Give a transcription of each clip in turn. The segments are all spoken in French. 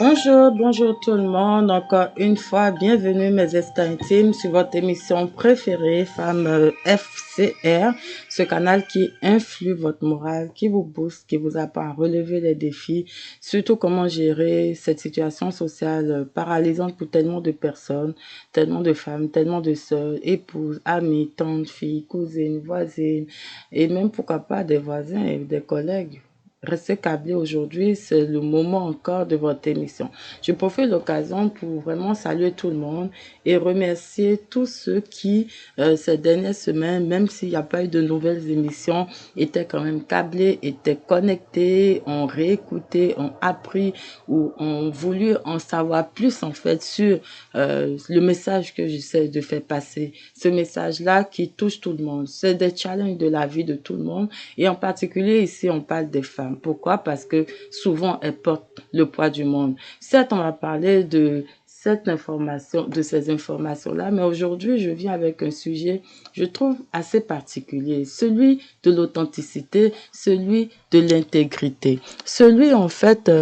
Bonjour tout le monde. Encore une fois, bienvenue mes estats intimes sur votre émission préférée, Femmes FCR, ce canal qui influe votre morale, qui vous booste, qui vous apprend à relever les défis, surtout comment gérer cette situation sociale paralysante pour tellement de personnes, tellement de femmes, tellement de sœurs, épouses, amies, tantes, filles, cousines, voisines, et même pourquoi pas des voisins et des collègues. Restez câblés aujourd'hui, c'est le moment encore de votre émission. Je profite de l'occasion pour vraiment saluer tout le monde et remercier tous ceux qui, ces dernières semaines, même s'il n'y a pas eu de nouvelles émissions, étaient quand même câblés, étaient connectés, ont réécouté, ont appris ou ont voulu en savoir plus en fait sur le message que j'essaie de faire passer. Ce message-là qui touche tout le monde. C'est des challenges de la vie de tout le monde et en particulier ici, on parle des femmes. Pourquoi? Parce que souvent, elles portent le poids du monde. Certes, on va parler de cette information, de ces informations-là, mais aujourd'hui, je viens avec un sujet, je trouve, assez particulier. Celui de l'authenticité, celui de l'intégrité. Celui, en fait,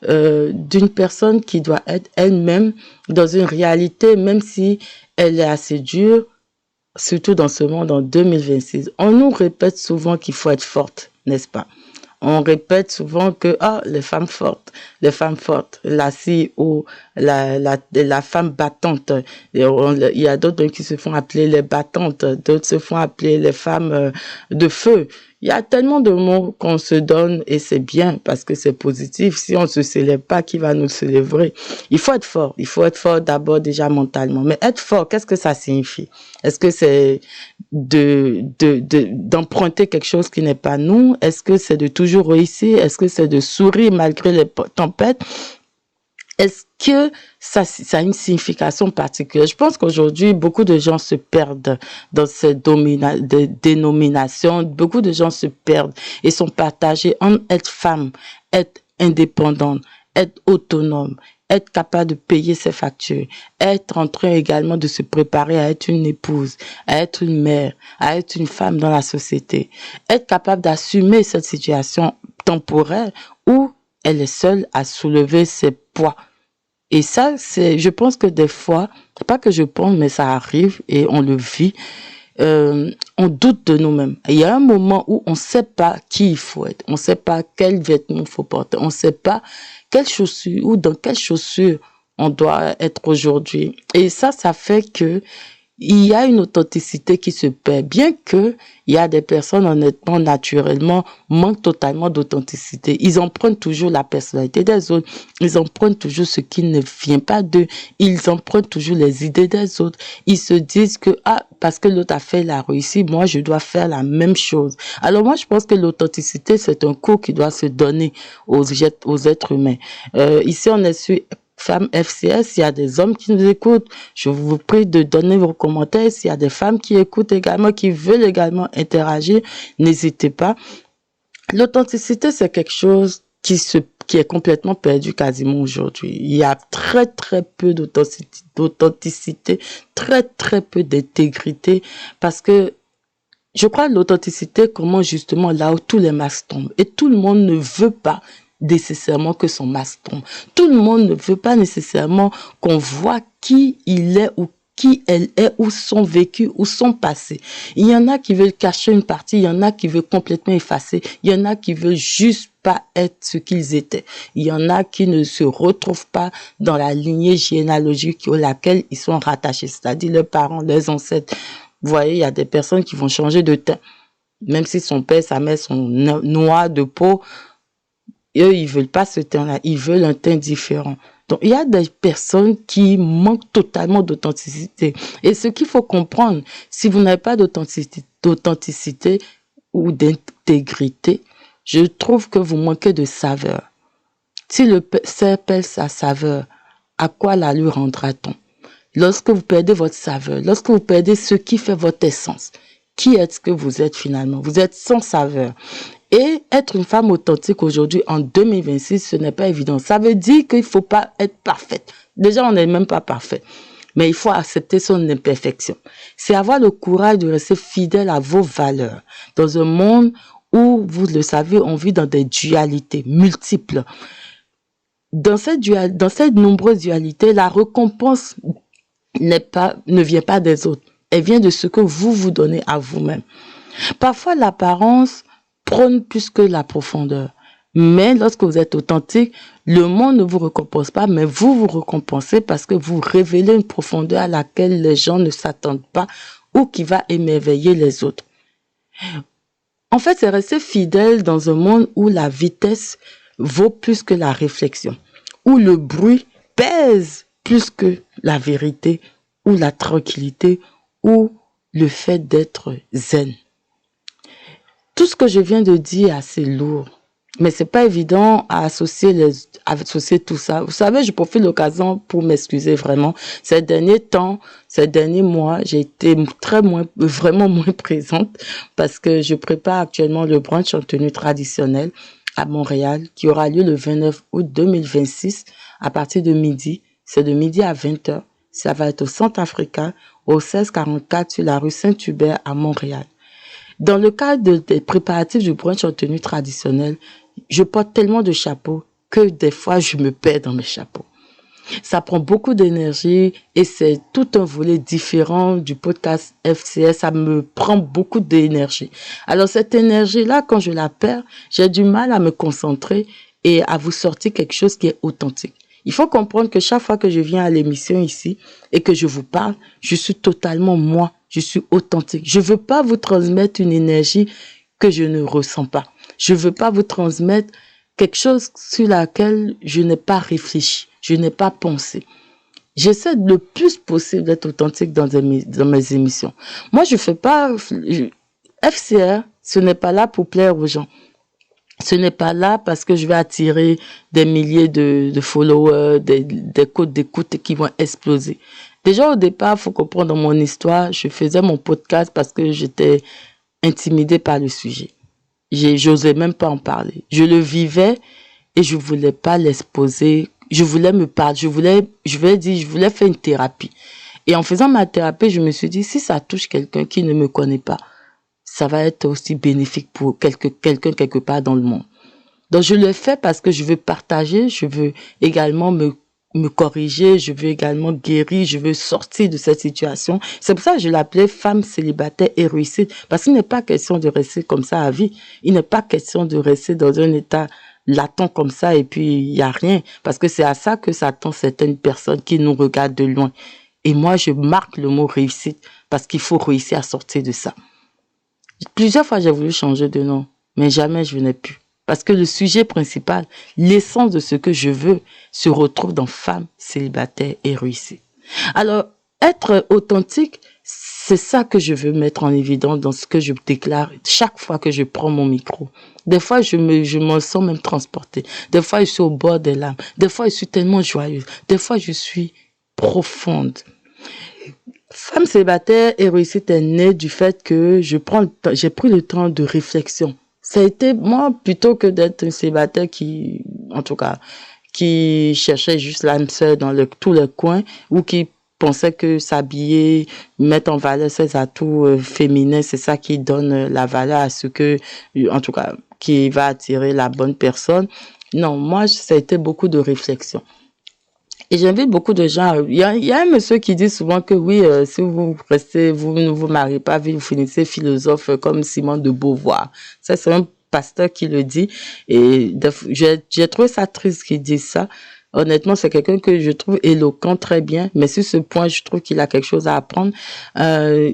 d'une personne qui doit être elle-même dans une réalité, même si elle est assez dure, surtout dans ce monde en 2026. On nous répète souvent qu'il faut être forte, n'est-ce pas? On répète souvent que les femmes fortes, la CEO, la femme battante. Il y a d'autres qui se font appeler les battantes, d'autres se font appeler les femmes de feu. Il y a tellement de mots qu'on se donne et c'est bien parce que c'est positif. Si on ne se célèbre pas, qui va nous célébrer? Il faut être fort. Il faut être fort d'abord déjà mentalement. Mais être fort, qu'est-ce que ça signifie? Est-ce que c'est d'emprunter quelque chose qui n'est pas nous? Est-ce que c'est de toujours réussir? Est-ce que c'est de sourire malgré les tempêtes? Est-ce que ça a une signification particulière? Je pense qu'aujourd'hui, beaucoup de gens se perdent dans cette dénomination. Beaucoup de gens se perdent et sont partagés en être femme, être indépendante, être autonome, être capable de payer ses factures, être en train également de se préparer à être une épouse, à être une mère, à être une femme dans la société, être capable d'assumer cette situation temporaire où elle est seule à soulever ses poids. Et ça, je pense que des fois, pas que je pense, mais ça arrive et on le vit, on doute de nous-mêmes. Il y a un moment où on ne sait pas qui il faut être, on ne sait pas quel vêtement il faut porter, on ne sait pas quelle chaussure ou dans quelle chaussure on doit être aujourd'hui. Et ça fait que il y a une authenticité qui se perd, bien que il y a des personnes honnêtement, naturellement, manquent totalement d'authenticité. Ils empruntent toujours la personnalité des autres, ils empruntent toujours ce qui ne vient pas d'eux, ils empruntent toujours les idées des autres. Ils se disent que, parce que l'autre a fait la réussite, moi je dois faire la même chose. Alors moi je pense que l'authenticité c'est un cours qui doit se donner aux êtres humains. Ici on est sur Femmes FCS, s'il y a des hommes qui nous écoutent, je vous prie de donner vos commentaires. S'il y a des femmes qui écoutent également, qui veulent également interagir, n'hésitez pas. L'authenticité, c'est quelque chose qui est complètement perdu quasiment aujourd'hui. Il y a très, très peu d'authenticité, très, très peu d'intégrité parce que je crois que l'authenticité commence justement là où tous les masques tombent. Et tout le monde ne veut pas nécessairement que son masque tombe. Tout le monde ne veut pas nécessairement qu'on voit qui il est ou qui elle est, ou son vécu, ou son passé. Il y en a qui veulent cacher une partie, il y en a qui veulent complètement effacer, il y en a qui veulent juste pas être ce qu'ils étaient. Il y en a qui ne se retrouvent pas dans la lignée généalogique à laquelle ils sont rattachés, c'est-à-dire leurs parents, leurs ancêtres. Vous voyez, il y a des personnes qui vont changer de teint. Même si son père, sa mère sont noirs de peau, eux, ils veulent pas ce teint-là, ils veulent un teint différent. Donc, il y a des personnes qui manquent totalement d'authenticité. Et ce qu'il faut comprendre, si vous n'avez pas d'authenticité ou d'intégrité, je trouve que vous manquez de saveur. Si le cerf perd sa saveur, à quoi la lui rendra-t-on? Lorsque vous perdez votre saveur, lorsque vous perdez ce qui fait votre essence, qui est-ce que vous êtes finalement? Vous êtes sans saveur. Et être une femme authentique aujourd'hui, en 2026, ce n'est pas évident. Ça veut dire qu'il ne faut pas être parfaite. Déjà, on n'est même pas parfait. Mais il faut accepter son imperfection. C'est avoir le courage de rester fidèle à vos valeurs. Dans un monde où, vous le savez, on vit dans des dualités multiples. dans cette nombreuse dualité, la récompense ne vient pas des autres. Elle vient de ce que vous vous donnez à vous-même. Parfois, l'apparence prône plus que la profondeur. Mais lorsque vous êtes authentique, le monde ne vous récompense pas, mais vous vous récompensez parce que vous révélez une profondeur à laquelle les gens ne s'attendent pas ou qui va émerveiller les autres. En fait, c'est rester fidèle dans un monde où la vitesse vaut plus que la réflexion, où le bruit pèse plus que la vérité, ou la tranquillité, ou le fait d'être zen. Tout ce que je viens de dire est assez lourd, mais c'est pas évident à associer tout ça. Vous savez, je profite de l'occasion pour m'excuser vraiment. Ces derniers temps, ces derniers mois, j'ai été vraiment moins présente parce que je prépare actuellement le brunch en tenue traditionnelle à Montréal qui aura lieu le 29 août 2026 à partir de midi. C'est de midi à 20h. Ça va être au Centre Africain, au 1644 sur la rue Saint-Hubert à Montréal. Dans le cadre des préparatifs du brunch en tenue traditionnelle, je porte tellement de chapeaux que des fois je me perds dans mes chapeaux. Ça prend beaucoup d'énergie et c'est tout un volet différent du podcast FCS. Ça me prend beaucoup d'énergie. Alors cette énergie-là, quand je la perds, j'ai du mal à me concentrer et à vous sortir quelque chose qui est authentique. Il faut comprendre que chaque fois que je viens à l'émission ici et que je vous parle, je suis totalement moi. Je suis authentique. Je veux pas vous transmettre une énergie que je ne ressens pas. Je veux pas vous transmettre quelque chose sur laquelle je n'ai pas réfléchi, je n'ai pas pensé. J'essaie le plus possible d'être authentique dans mes émissions. Moi, je fais pas... FCR, ce n'est pas là pour plaire aux gens. Ce n'est pas là parce que je vais attirer des milliers de followers, des codes d'écoute qui vont exploser. Déjà, au départ, il faut comprendre, dans mon histoire, je faisais mon podcast parce que j'étais intimidée par le sujet. J'osais même pas en parler. Je le vivais et je voulais pas l'exposer. Je voulais me parler. Je voulais faire une thérapie. Et en faisant ma thérapie, je me suis dit, si ça touche quelqu'un qui ne me connaît pas, ça va être aussi bénéfique pour quelqu'un quelque part dans le monde. Donc, je le fais parce que je veux partager, je veux également me corriger, je veux également guérir, je veux sortir de cette situation. C'est pour ça que je l'appelais femme célibataire et réussite. Parce qu'il n'est pas question de rester comme ça à vie. Il n'est pas question de rester dans un état latent comme ça et puis il n'y a rien. Parce que c'est à ça que s'attendent certaines personnes qui nous regardent de loin. Et moi, je marque le mot réussite parce qu'il faut réussir à sortir de ça. Plusieurs fois, j'ai voulu changer de nom, mais jamais je n'ai pu. Parce que le sujet principal, l'essence de ce que je veux, se retrouve dans femme célibataire et réussie. Alors, être authentique, c'est ça que je veux mettre en évidence dans ce que je déclare chaque fois que je prends mon micro. Des fois, je me sens même transportée. Des fois, je suis au bord des larmes. Des fois, je suis tellement joyeuse. Des fois, je suis profonde. Femme célibataire et réussite est née du fait que j'ai pris le temps de réflexion. Ça a été, moi, plutôt que d'être un célibataire qui cherchait juste l'âme sœur dans tous les coins ou qui pensait que s'habiller, mettre en valeur ses atouts féminins, c'est ça qui donne la valeur à ce que, qui va attirer la bonne personne. Non, moi, ça a été beaucoup de réflexion. Et j'invite beaucoup de gens. Il y a un monsieur qui dit souvent que oui, si vous ne vous mariez pas, vous finissez philosophe comme Simone de Beauvoir. Ça, c'est un pasteur qui le dit. Et j'ai trouvé ça triste qu'il dise ça. Honnêtement, c'est quelqu'un que je trouve éloquent très bien. Mais sur ce point, je trouve qu'il a quelque chose à apprendre.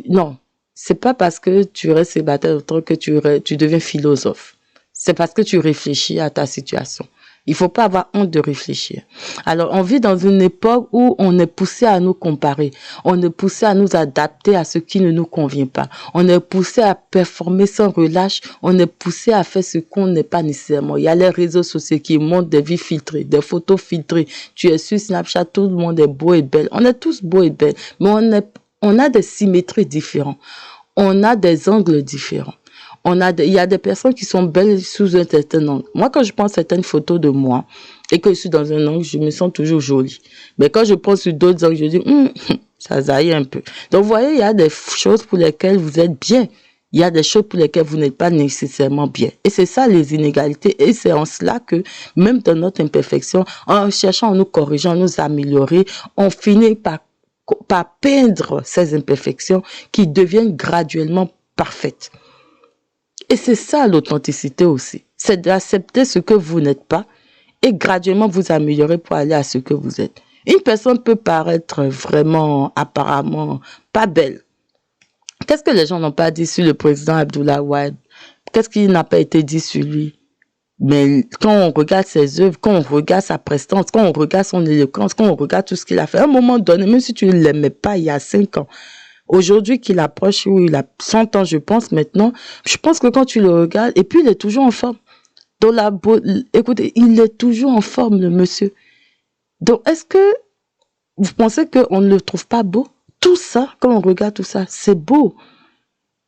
Non, c'est pas parce que tu restes célibataire que tu deviens philosophe. C'est parce que tu réfléchis à ta situation. Il faut pas avoir honte de réfléchir. Alors, on vit dans une époque où on est poussé à nous comparer. On est poussé à nous adapter à ce qui ne nous convient pas. On est poussé à performer sans relâche. On est poussé à faire ce qu'on n'est pas nécessairement. Il y a les réseaux sociaux qui montrent des vies filtrées, des photos filtrées. Tu es sur Snapchat, tout le monde est beau et belle. On est tous beaux et belles, mais on a des symétries différentes. On a des angles différents. Il y a des personnes qui sont belles sous un certain angle. Moi, quand je prends certaines photos de moi et que je suis dans un angle, je me sens toujours jolie. Mais quand je prends sur d'autres angles, je dis, ça zaille un peu. Donc, vous voyez, il y a des choses pour lesquelles vous êtes bien. il y a des choses pour lesquelles vous n'êtes pas nécessairement bien. Et c'est ça les inégalités. Et c'est en cela que, même dans notre imperfection, en cherchant à nous corriger, à nous améliorer, on finit par peindre ces imperfections qui deviennent graduellement parfaites. Et c'est ça l'authenticité aussi. C'est d'accepter ce que vous n'êtes pas et graduellement vous améliorer pour aller à ce que vous êtes. Une personne peut paraître vraiment, apparemment, pas belle. Qu'est-ce que les gens n'ont pas dit sur le président Abdoulaye Wade? Qu'est-ce qui n'a pas été dit sur lui? Mais quand on regarde ses œuvres, quand on regarde sa prestance, quand on regarde son éloquence, quand on regarde tout ce qu'il a fait, à un moment donné, même si tu ne l'aimais pas il y a 5 ans, aujourd'hui qu'il approche, où il a 100 ans, je pense maintenant, je pense que quand tu le regardes, et puis il est toujours en forme. Donc écoutez, il est toujours en forme, le monsieur. Donc est-ce que vous pensez qu'on ne le trouve pas beau? Tout ça, quand on regarde tout ça, c'est beau.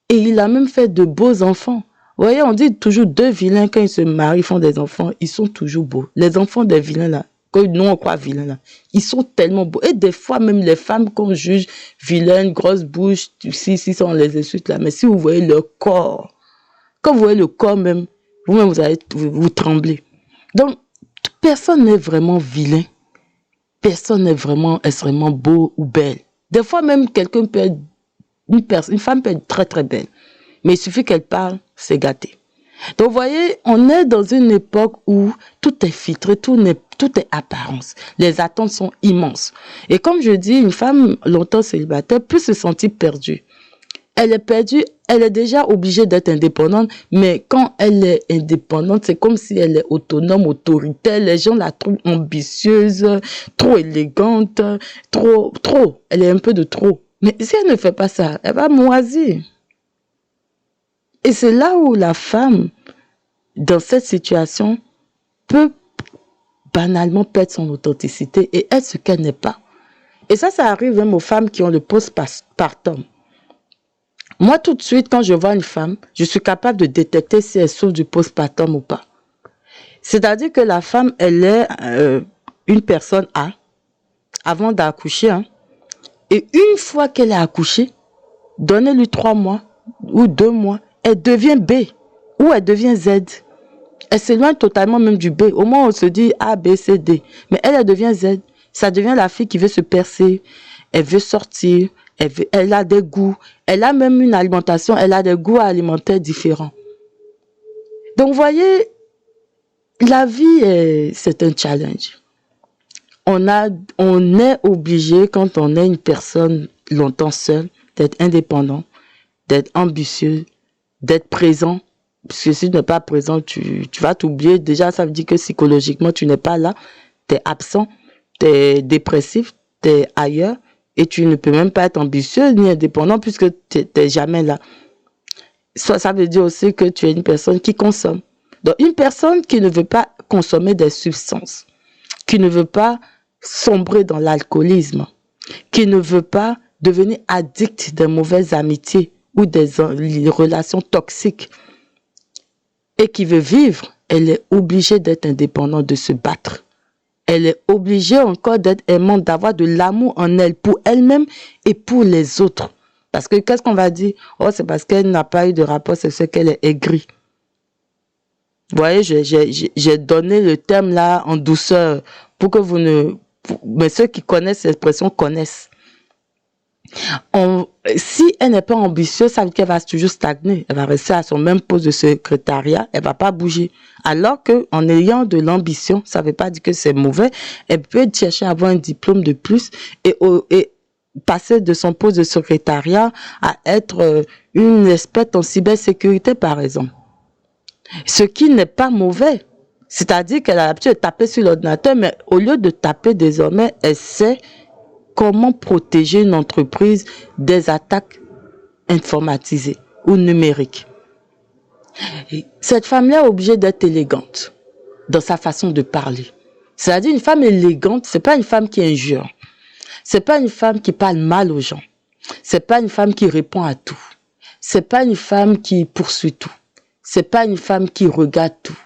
Et il a même fait de beaux enfants. Vous voyez, on dit toujours 2 vilains, quand ils se marient, font des enfants, ils sont toujours beaux. Les enfants des vilains là, quand nous on croit vilains là, ils sont tellement beaux. Et des fois, même les femmes qu'on juge vilaines, grosses bouches, si on les insulte là, mais si vous voyez leur corps, quand vous voyez le corps même, vous-même vous tremblez. Donc, personne n'est vraiment vilain. Personne n'est vraiment extrêmement beau ou belle. Des fois même, quelqu'un peut être, une femme peut être très très belle. Mais il suffit qu'elle parle, c'est gâté. Donc, vous voyez, on est dans une époque où tout est filtré, tout est apparence. Les attentes sont immenses. Et comme je dis, une femme longtemps célibataire peut se sentir perdue. Elle est perdue, elle est déjà obligée d'être indépendante, mais quand elle est indépendante, c'est comme si elle est autonome, autoritaire. Les gens la trouvent ambitieuse, trop élégante, trop. Elle est un peu de trop. Mais si elle ne fait pas ça, elle va moisir. Et c'est là où la femme, dans cette situation, peut banalement perdre son authenticité et être ce qu'elle n'est pas. Et ça arrive même aux femmes qui ont le postpartum. Moi, tout de suite, quand je vois une femme, je suis capable de détecter si elle souffre du postpartum ou pas. C'est-à-dire que la femme, elle est une personne A, avant d'accoucher. Et une fois qu'elle a accouché, donnez-lui 3 mois ou 2 mois, elle devient B ou elle devient Z. Elle s'éloigne totalement même du B. Au moins, on se dit A, B, C, D. Mais elle devient Z. Ça devient la fille qui veut se percer. Elle veut sortir. Elle a des goûts. Elle a même une alimentation. Elle a des goûts alimentaires différents. Donc, vous voyez, la vie, c'est un challenge. On est obligé, quand on est une personne longtemps seule, d'être indépendant, d'être ambitieux, d'être présent. Parce que si tu n'es pas présent, tu vas t'oublier. Déjà, ça veut dire que psychologiquement, tu n'es pas là. Tu es absent, tu es dépressif, tu es ailleurs. Et tu ne peux même pas être ambitieux ni indépendant puisque tu n'es jamais là. Ça veut dire aussi que tu es une personne qui consomme. Donc, une personne qui ne veut pas consommer des substances, qui ne veut pas sombrer dans l'alcoolisme, qui ne veut pas devenir addict des mauvaises amitiés ou des relations toxiques et qui veut vivre, elle est obligée d'être indépendante, de se battre. Elle est obligée encore d'être aimante, d'avoir de l'amour en elle, pour elle-même et pour les autres. Parce que qu'est-ce qu'on va dire? Oh, c'est parce qu'elle n'a pas eu de rapport sexuel qu'elle est aigrie. Vous voyez, j'ai donné le terme là en douceur pour que vous ne... Mais ceux qui connaissent cette expression connaissent. Si elle n'est pas ambitieuse, ça veut dire qu'elle va toujours stagner. Elle va rester à son même poste de secrétariat, elle ne va pas bouger. Alors qu'en ayant de l'ambition, ça ne veut pas dire que c'est mauvais. Elle peut chercher à avoir un diplôme de plus et passer de son poste de secrétariat à être une experte en cybersécurité, par exemple. Ce qui n'est pas mauvais. C'est-à-dire qu'elle a l'habitude de taper sur l'ordinateur, mais au lieu de taper désormais, elle sait comment protéger une entreprise des attaques informatisées ou numériques. Et cette femme-là est obligée d'être élégante dans sa façon de parler. C'est-à-dire une femme élégante, c'est pas une femme qui injure. C'est pas une femme qui parle mal aux gens. C'est pas une femme qui répond à tout. C'est pas une femme qui poursuit tout. C'est pas une femme qui regarde tout.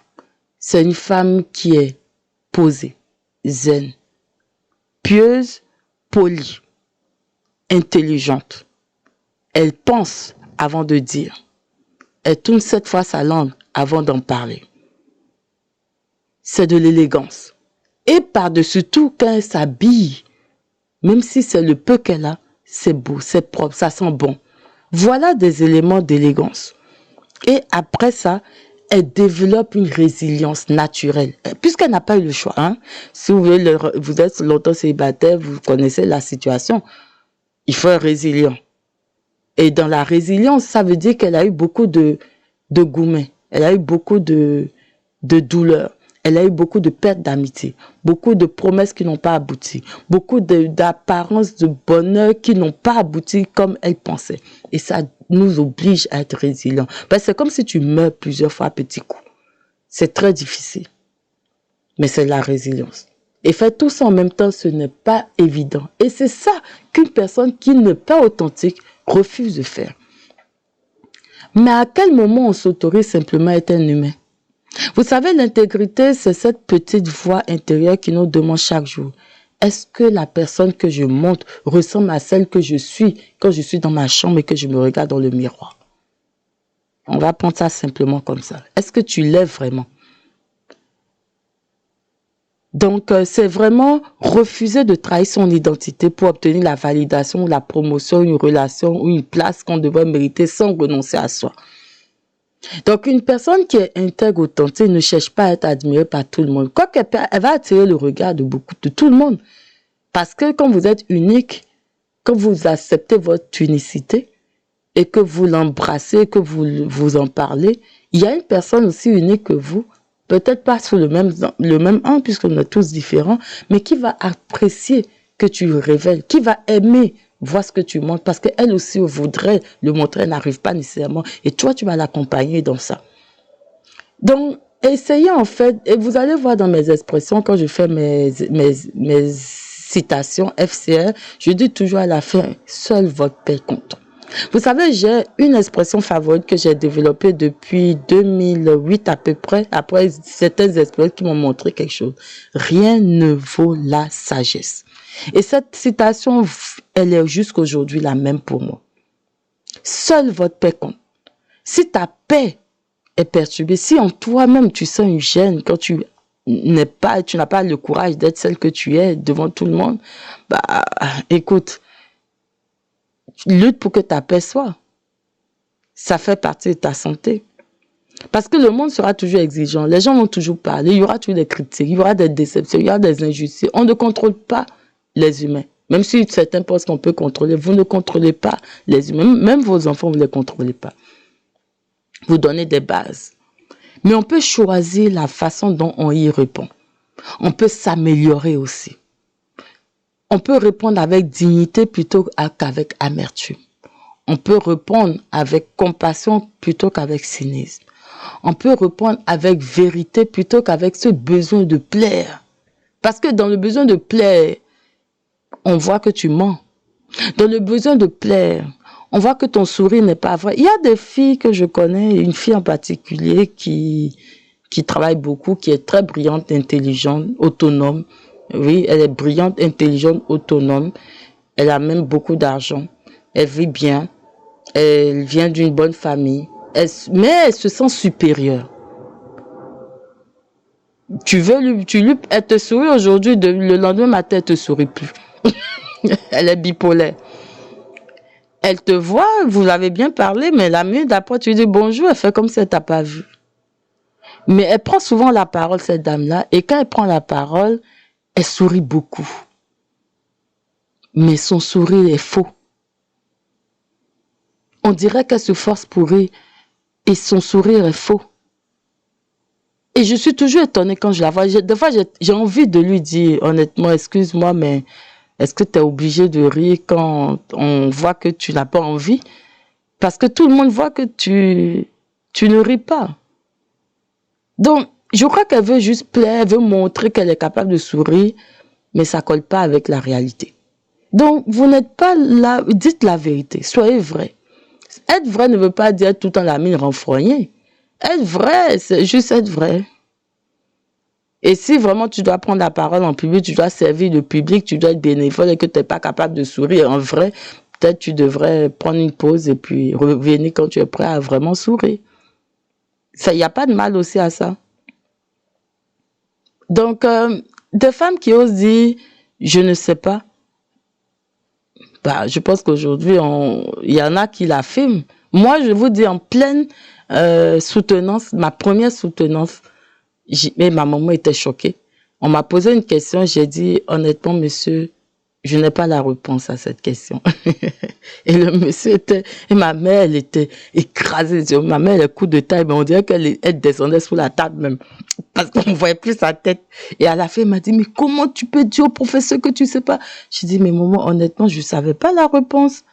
C'est une femme qui est posée, zen, pieuse, polie, intelligente. Elle pense avant de dire. elle tourne 7 fois sa langue avant d'en parler. C'est de l'élégance. Et par-dessus tout, quand elle s'habille, même si c'est le peu qu'elle a, c'est beau, c'est propre, ça sent bon. Voilà des éléments d'élégance. Et après ça, elle développe une résilience naturelle, puisqu'elle n'a pas eu le choix. Hein. Si vous voulez, vous êtes longtemps célibataire, vous connaissez la situation, il faut être résilient. Et dans la résilience, ça veut dire qu'elle a eu beaucoup de gourmets, elle a eu beaucoup de douleurs, elle a eu beaucoup de pertes d'amitié, beaucoup de promesses qui n'ont pas abouti, beaucoup d'apparences de bonheur qui n'ont pas abouti comme elle pensait. Et ça nous oblige à être résilients. Parce que c'est comme si tu meurs plusieurs fois à petits coups. C'est très difficile. Mais c'est la résilience. Et faire tout ça en même temps, ce n'est pas évident. Et c'est ça qu'une personne qui n'est pas authentique refuse de faire. Mais à quel moment on s'autorise simplement à être un humain? Vous savez, l'intégrité, c'est cette petite voix intérieure qui nous demande chaque jour. Est-ce que la personne que je montre ressemble à celle que je suis quand je suis dans ma chambre et que je me regarde dans le miroir? On va prendre ça simplement comme ça. Est-ce que tu l'es vraiment? Donc, c'est vraiment refuser de trahir son identité pour obtenir la validation, la promotion, une relation ou une place qu'on devrait mériter sans renoncer à soi. Donc, une personne qui est intègre, authentique, ne cherche pas à être admirée par tout le monde. Quoique, elle va attirer le regard de tout le monde. Parce que quand vous êtes unique, quand vous acceptez votre unicité et que vous l'embrassez, que vous en parlez, il y a une personne aussi unique que vous, peut-être pas sur le même an, puisqu'on est tous différents, mais qui va apprécier que tu le révèles, qui va aimer voir ce que tu montres, parce qu'elle aussi voudrait le montrer, elle n'arrive pas nécessairement, et toi, tu vas l'accompagner dans ça. Donc, essayez en fait, et vous allez voir dans mes expressions, quand je fais mes citations FCR, je dis toujours à la fin, seul votre paix compte. Vous savez, j'ai une expression favorite que j'ai développée depuis 2008 à peu près, après certaines expériences qui m'ont montré quelque chose. Rien ne vaut la sagesse. Et cette citation, elle est jusqu'à aujourd'hui la même pour moi. Seul votre paix compte. Si ta paix est perturbée, si en toi-même tu sens une gêne quand tu n'as pas le courage d'être celle que tu es devant tout le monde, écoute, lutte pour que ta paix soit. Ça fait partie de ta santé. Parce que le monde sera toujours exigeant. Les gens vont toujours parler. Il y aura toujours des critiques. Il y aura des déceptions. Il y aura des injustices. On ne contrôle pas les humains. Même si certains pensent qu'on peut contrôler, vous ne contrôlez pas les humains. Même vos enfants, vous ne les contrôlez pas. Vous donnez des bases. Mais on peut choisir la façon dont on y répond. On peut s'améliorer aussi. On peut répondre avec dignité plutôt qu'avec amertume. On peut répondre avec compassion plutôt qu'avec cynisme. On peut répondre avec vérité plutôt qu'avec ce besoin de plaire. Parce que dans le besoin de plaire, on voit que tu mens. Dans le besoin de plaire, on voit que ton sourire n'est pas vrai. Il y a des filles que je connais, une fille en particulier qui travaille beaucoup, qui est très brillante, intelligente, autonome. Oui, elle est brillante, intelligente, autonome. Elle a même beaucoup d'argent. Elle vit bien. Elle vient d'une bonne famille. Mais elle se sent supérieure. Elle te sourit aujourd'hui, le lendemain matin, elle te sourit plus. Elle est bipolaire. Elle te voit, vous l'avez bien parlé, mais la minute d'après, tu lui dis bonjour, elle fait comme si elle t'a pas vu. Mais elle prend souvent la parole, cette dame-là, et quand elle prend la parole, elle sourit beaucoup. Mais son sourire est faux. On dirait qu'elle se force pour rire, et son sourire est faux. Et je suis toujours étonnée quand je la vois. Des fois, j'ai envie de lui dire, honnêtement, excuse-moi, mais est-ce que tu es obligé de rire quand on voit que tu n'as pas envie? Parce que tout le monde voit que tu ne ris pas. Donc, je crois qu'elle veut juste plaire, elle veut montrer qu'elle est capable de sourire, mais ça ne colle pas avec la réalité. Donc, vous n'êtes pas là, dites la vérité, soyez vrai. Être vrai ne veut pas dire tout le temps la mine renfrognée. Être vrai, c'est juste être vrai. Et si vraiment tu dois prendre la parole en public, tu dois servir le public, tu dois être bénévole et que tu n'es pas capable de sourire en vrai, peut-être tu devrais prendre une pause et puis revenir quand tu es prêt à vraiment sourire. Il n'y a pas de mal aussi à ça. Donc, des femmes qui osent dire, je ne sais pas, bah, je pense qu'aujourd'hui, il y en a qui l'affirment. Moi, je vous dis, en pleine soutenance, ma première soutenance, mais ma maman était choquée. On m'a posé une question, j'ai dit, honnêtement, monsieur, je n'ai pas la réponse à cette question. Et le monsieur était, et ma mère, elle était écrasée. Ma mère, le coup de taille, mais on dirait qu'elle descendait sous la table même. Parce qu'on ne voyait plus sa tête. Et à la fin, elle m'a dit, mais comment tu peux dire au professeur que tu sais pas? J'ai dit, mais maman, honnêtement, je savais pas la réponse.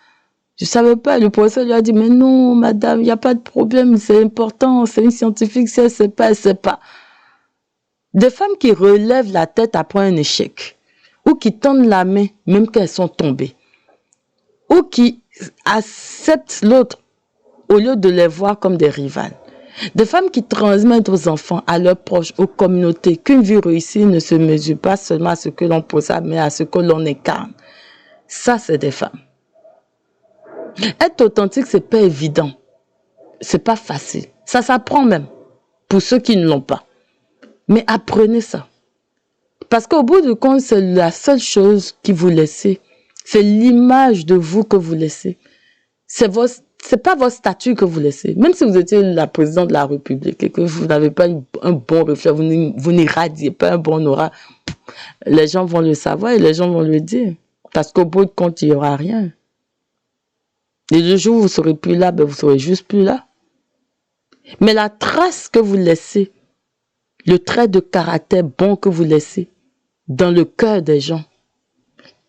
Je savais pas. Le professeur lui a dit, mais non, madame, il n'y a pas de problème, c'est important, c'est une scientifique, si elle sait pas, elle sait pas. Des femmes qui relèvent la tête après un échec, ou qui tendent la main, même qu'elles sont tombées, ou qui acceptent l'autre au lieu de les voir comme des rivales. Des femmes qui transmettent aux enfants, à leurs proches, aux communautés, qu'une vie réussie ne se mesure pas seulement à ce que l'on possède, mais à ce que l'on incarne. Ça, c'est des femmes. Être authentique, c'est pas évident. C'est pas facile. Ça s'apprend même, pour ceux qui ne l'ont pas. Mais apprenez ça. Parce qu'au bout du compte, c'est la seule chose qui vous laissez. C'est l'image de vous que vous laissez. C'est pas votre statut que vous laissez. Même si vous étiez la présidente de la République et que vous n'avez pas un bon reflet, vous n'irradiez pas un bon aura, les gens vont le savoir et les gens vont le dire. Parce qu'au bout du compte, il n'y aura rien. Et le jour où vous ne serez plus là, ben vous ne serez juste plus là. Mais la trace que vous laissez, le trait de caractère bon que vous laissez dans le cœur des gens,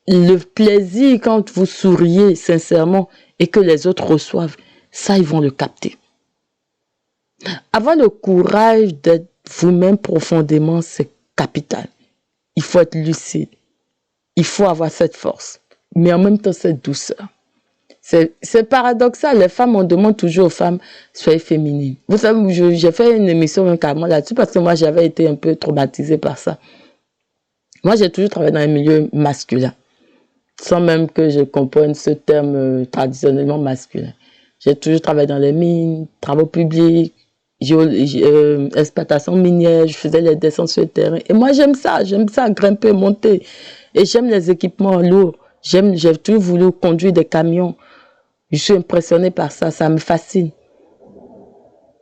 le plaisir quand vous souriez sincèrement et que les autres reçoivent, ça, ils vont le capter. Avoir le courage d'être vous-même profondément, c'est capital. Il faut être lucide. Il faut avoir cette force, mais en même temps cette douceur. C'est paradoxal, les femmes, on demande toujours aux femmes, soyez féminines. Vous savez, j'ai fait une émission carrément là-dessus parce que moi, j'avais été un peu traumatisée par ça. Moi, j'ai toujours travaillé dans les milieux masculins, sans même que je comprenne ce terme traditionnellement masculin. J'ai toujours travaillé dans les mines, travaux publics, exploitation minière, je faisais les descentes sur le terrain. Et moi, j'aime ça, grimper, monter. Et j'aime les équipements lourds. J'ai toujours voulu conduire des camions. Je suis impressionnée par ça, ça me fascine.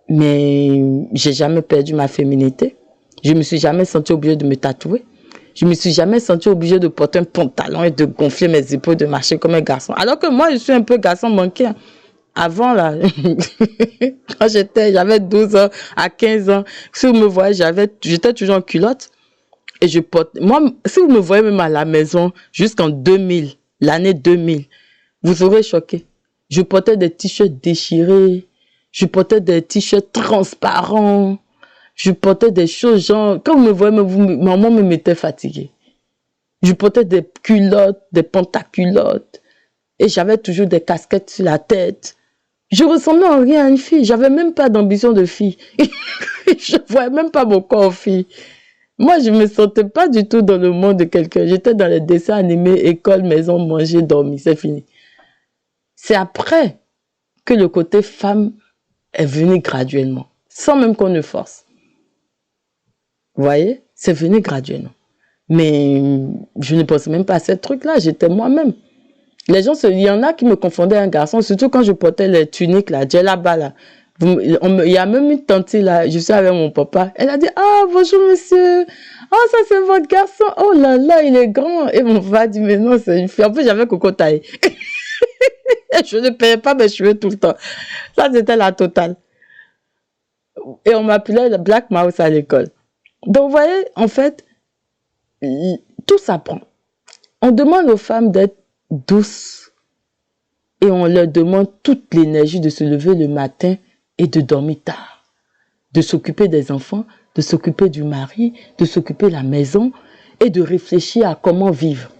Mais j'ai jamais perdu ma féminité. Je me suis jamais sentie obligée de me tatouer. Je me suis jamais sentie obligée de porter un pantalon et de gonfler mes épaules, de marcher comme un garçon. Alors que moi, je suis un peu garçon manqué. Avant, là, quand j'avais 12 ans à 15 ans, si vous me voyez, j'étais toujours en culotte. Et moi, si vous me voyez même à la maison, jusqu'en 2000, l'année 2000, vous serez choqués. Je portais des t-shirts déchirés, je portais des t-shirts transparents, je portais des choses genre, quand vous me voyez, maman me mettait fatiguée. Je portais des culottes, des pantaculottes, et j'avais toujours des casquettes sur la tête. Je ressemblais en rien à une fille, j'avais même pas d'ambition de fille. Je voyais même pas mon corps en fille. Moi, je me sentais pas du tout dans le monde de quelqu'un. J'étais dans les dessins animés, école, maison, manger, dormir, c'est fini. C'est après que le côté femme est venu graduellement, sans même qu'on ne force. Vous voyez, c'est venu graduellement. Mais je ne pensais même pas à ce truc-là, j'étais moi-même. Les gens, il y en a qui me confondaient un garçon, surtout quand je portais les tuniques, là, djellaba, là. Il y a même une tante là, je suis avec mon papa, elle a dit, ah, bonjour monsieur, oh, ça c'est votre garçon, oh là là, il est grand. Et mon papa a dit, mais non, c'est une fille. En plus, j'avais coco taille. Je ne payais pas mes cheveux tout le temps. Ça, c'était la totale. Et on m'appelait le Black Mouse à l'école. Donc, vous voyez, en fait, tout s'apprend. On demande aux femmes d'être douces et on leur demande toute l'énergie de se lever le matin et de dormir tard, de s'occuper des enfants, de s'occuper du mari, de s'occuper de la maison et de réfléchir à comment vivre.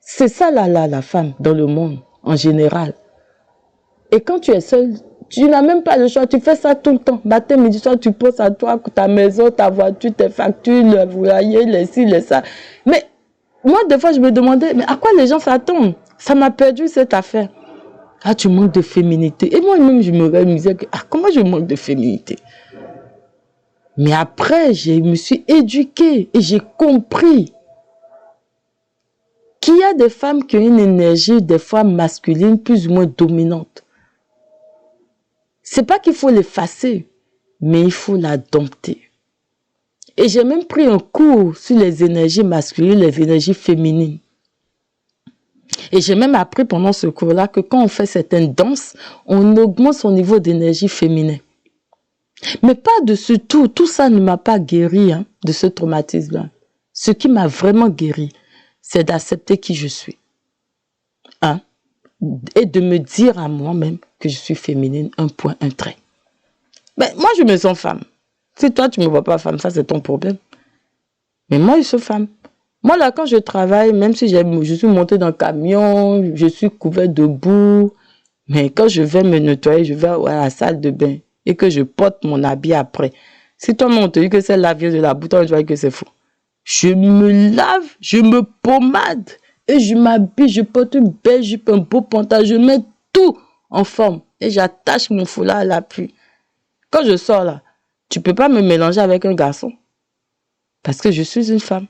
C'est ça la femme dans le monde en général. Et quand tu es seule, tu n'as même pas le choix, tu fais ça tout le temps. Matin, midi, soir, tu poses à toi, ta maison, ta voiture, tes factures, le loyer, les ci, les ça. Mais moi, des fois, je me demandais, mais à quoi les gens s'attendent? Ça m'a perdu cette affaire. Ah, tu manques de féminité. Et moi-même, je me réalisais que, comment je manque de féminité? Mais après, je me suis éduquée et j'ai compris qu'il y a des femmes qui ont une énergie, des fois masculine, plus ou moins dominante. C'est pas qu'il faut l'effacer, mais il faut la dompter. Et j'ai même pris un cours sur les énergies masculines, les énergies féminines. Et j'ai même appris pendant ce cours-là que quand on fait certaines danses, on augmente son niveau d'énergie féminin. Mais pas de ce tout ça ne m'a pas guéri de ce traumatisme-là. Ce qui m'a vraiment guéri, c'est d'accepter qui je suis. Et de me dire à moi-même que je suis féminine, un point, un trait. Ben, moi, je me sens femme. Si toi, tu ne me vois pas femme, ça, c'est ton problème. Mais moi, je suis femme. Moi, là, quand je travaille, même si je suis montée dans le camion, je suis couverte de boue, mais quand je vais me nettoyer, je vais à la salle de bain et que je porte mon habit après. Si toi-même, on te dit que c'est la vieille de la boue, toi, tu vois que c'est faux. Je me lave, je me pommade et je m'habille, je porte une belle jupe, un beau pantalon, je mets tout en forme et j'attache mon foulard à l'appui. Quand je sors là, tu peux pas me mélanger avec un garçon parce que je suis une femme.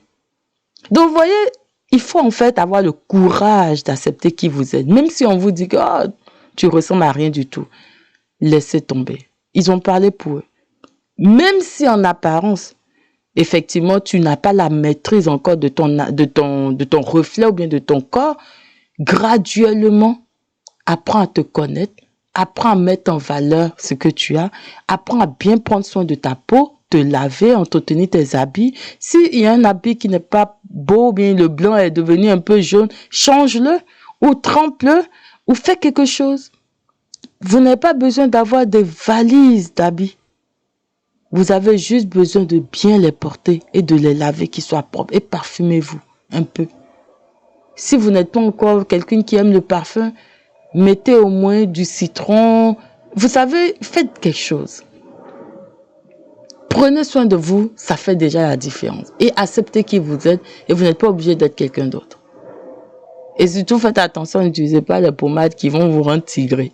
Donc, vous voyez, il faut en fait avoir le courage d'accepter qui vous êtes. Même si on vous dit que tu ressembles à rien du tout, laissez tomber. Ils ont parlé pour eux. Même si en apparence, effectivement, tu n'as pas la maîtrise encore de ton reflet ou bien de ton corps, graduellement, apprends à te connaître, apprends à mettre en valeur ce que tu as, apprends à bien prendre soin de ta peau, te laver, entretenir tes habits. S'il y a un habit qui n'est pas beau, bien le blanc est devenu un peu jaune, change-le ou trempe-le ou fais quelque chose. Vous n'avez pas besoin d'avoir des valises d'habits. Vous avez juste besoin de bien les porter et de les laver, qu'ils soient propres. Et parfumez-vous un peu. Si vous n'êtes pas encore quelqu'un qui aime le parfum, mettez au moins du citron. Vous savez, faites quelque chose. Prenez soin de vous, ça fait déjà la différence. Et acceptez qui vous êtes et vous n'êtes pas obligé d'être quelqu'un d'autre. Et surtout, faites attention, n'utilisez pas les pommades qui vont vous rendre tigré.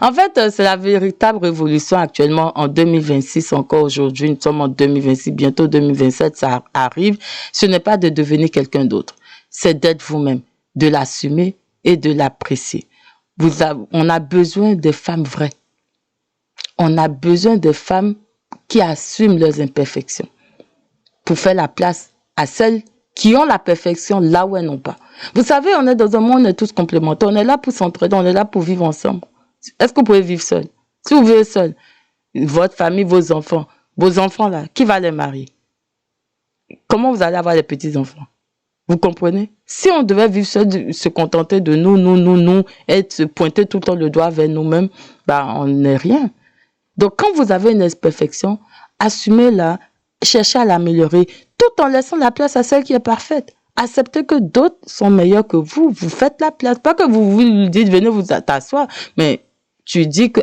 En fait, c'est la véritable révolution actuellement en 2026, encore aujourd'hui, nous sommes en 2026, bientôt 2027, ça arrive. Ce n'est pas de devenir quelqu'un d'autre, c'est d'être vous-même, de l'assumer et de l'apprécier. On a besoin de femmes vraies. On a besoin de femmes qui assument leurs imperfections pour faire la place à celles qui ont la perfection là où elles n'ont pas. Vous savez, on est dans un monde, on est tous complémentaires. On est là pour s'entraider, on est là pour vivre ensemble. Est-ce que vous pouvez vivre seul? Si vous vivez seul, votre famille, vos enfants là, qui va les marier? Comment vous allez avoir les petits-enfants? Vous comprenez? Si on devait vivre seul, se contenter de nous, et se pointer tout le temps le doigt vers nous-mêmes, on n'est rien. Donc, quand vous avez une imperfection, assumez-la, cherchez à l'améliorer, tout en laissant la place à celle qui est parfaite. Acceptez que d'autres sont meilleurs que vous. Vous faites la place. Pas que vous vous dites, venez vous t'asseoir, mais tu dis que,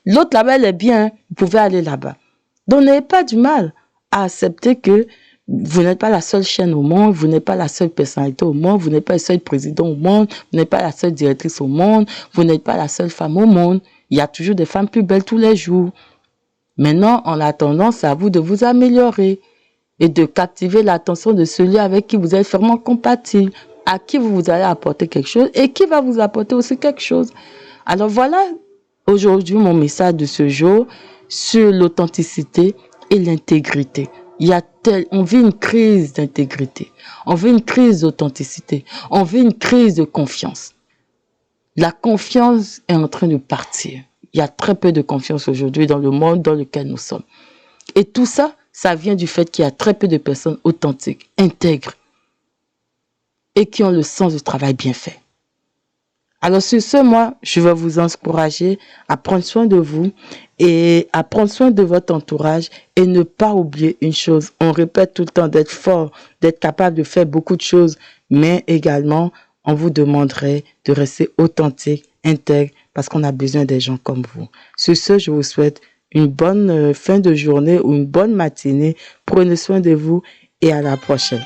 l'autre là-bas, elle est bien, vous pouvez aller là-bas. Donc, n'ayez pas du mal à accepter que vous n'êtes pas la seule chaîne au monde, vous n'êtes pas la seule personnalité au monde, vous n'êtes pas le seul président au monde, vous n'êtes pas la seule directrice au monde, vous n'êtes pas la seule femme au monde. Il y a toujours des femmes plus belles tous les jours. Maintenant, on a tendance à vous de vous améliorer et de captiver l'attention de celui avec qui vous êtes vraiment compatible, à qui vous allez apporter quelque chose et qui va vous apporter aussi quelque chose. Alors voilà, aujourd'hui, mon message de ce jour sur l'authenticité et l'intégrité. On vit une crise d'intégrité, on vit une crise d'authenticité, on vit une crise de confiance. La confiance est en train de partir. Il y a très peu de confiance aujourd'hui dans le monde dans lequel nous sommes. Et tout ça, ça vient du fait qu'il y a très peu de personnes authentiques, intègres et qui ont le sens du travail bien fait. Alors sur ce, moi, je vais vous encourager à prendre soin de vous et à prendre soin de votre entourage et ne pas oublier une chose. On répète tout le temps d'être fort, d'être capable de faire beaucoup de choses, mais également, on vous demanderait de rester authentique, intègre, parce qu'on a besoin des gens comme vous. Sur ce, je vous souhaite une bonne fin de journée ou une bonne matinée. Prenez soin de vous et à la prochaine.